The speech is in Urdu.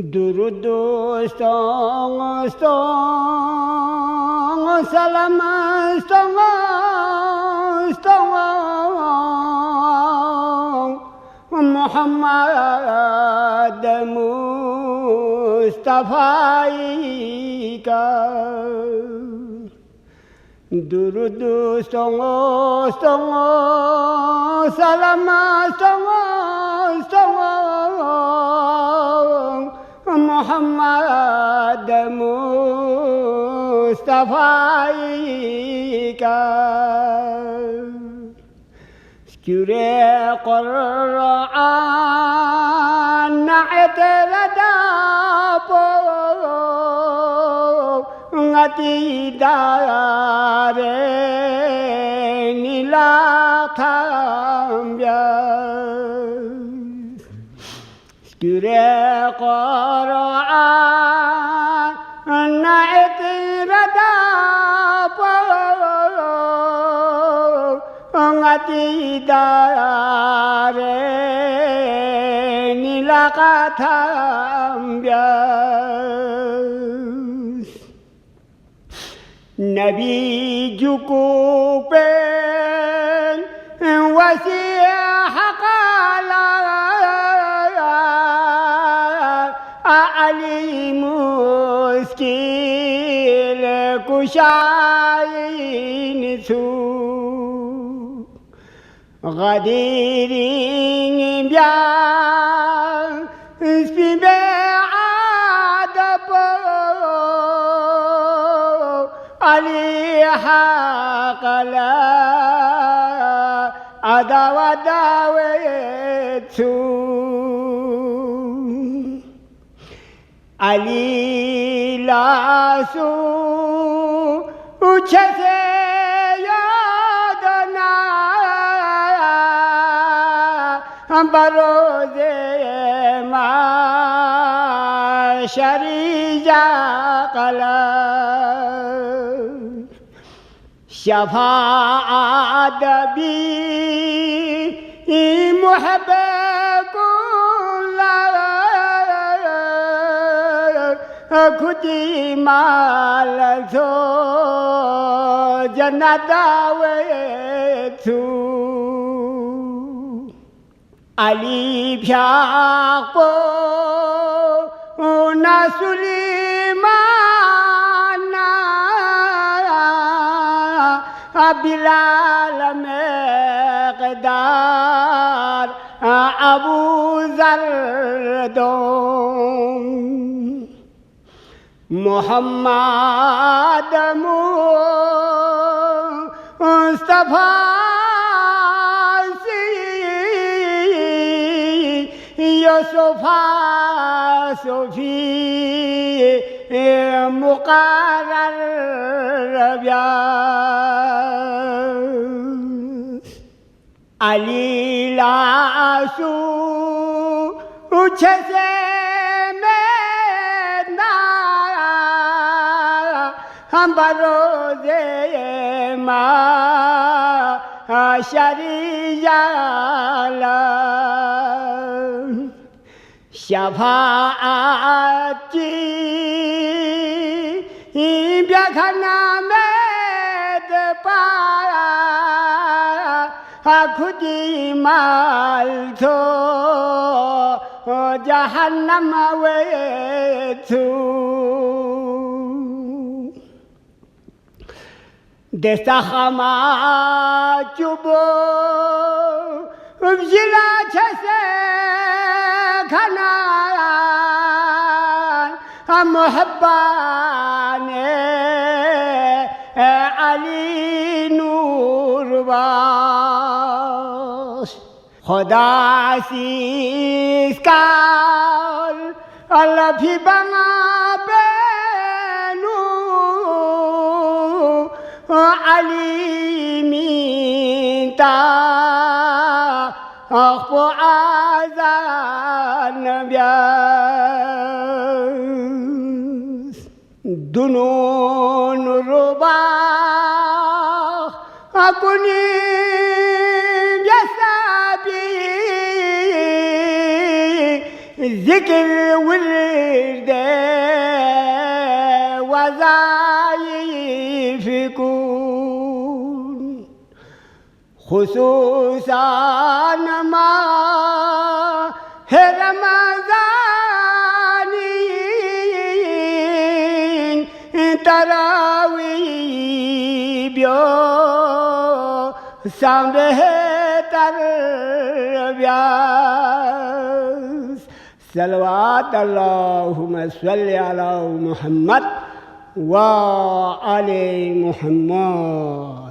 درود استان سلام استان محمد مصطفی کا درود استان سلام استان محمد مصطفی کا سکورے قرآن نعت رداب ngati dare nila khambya skure Qur'an na'it radab ngati dare nila khambya نبي جكوبين وسيح قال علي مسكين كشاين سو غديرين بيان سبيبي عليها قلا عداوة داويتو علي لاسو وچسي يادنا بروزي ما شريجا قلا شفاعة بي محبك كتي مال جنة داويتو علي بياقو نسليمان بلال مقدار أبو ذر محمد مصطفى يوسف صفي مقرر علي لاسو وچسے مدنا ہم بروزے ما شریعلا شفاعتی بیاکھنا مید پایا خودی مال تو جہنم ویتو دستا خما چوبو ابجلا چھسے کھنا محبانے علی نور باش خدا سیز کال اللہ بھی بنا بینو علی مینتا اخفو آزان بیاس دنون رباخ اکنی بیسابی ذکر ورد خصوصا ماه رمضان تراوی بیو سامبهتر بیاس صلوات اللهم صل على محمد و آل محمد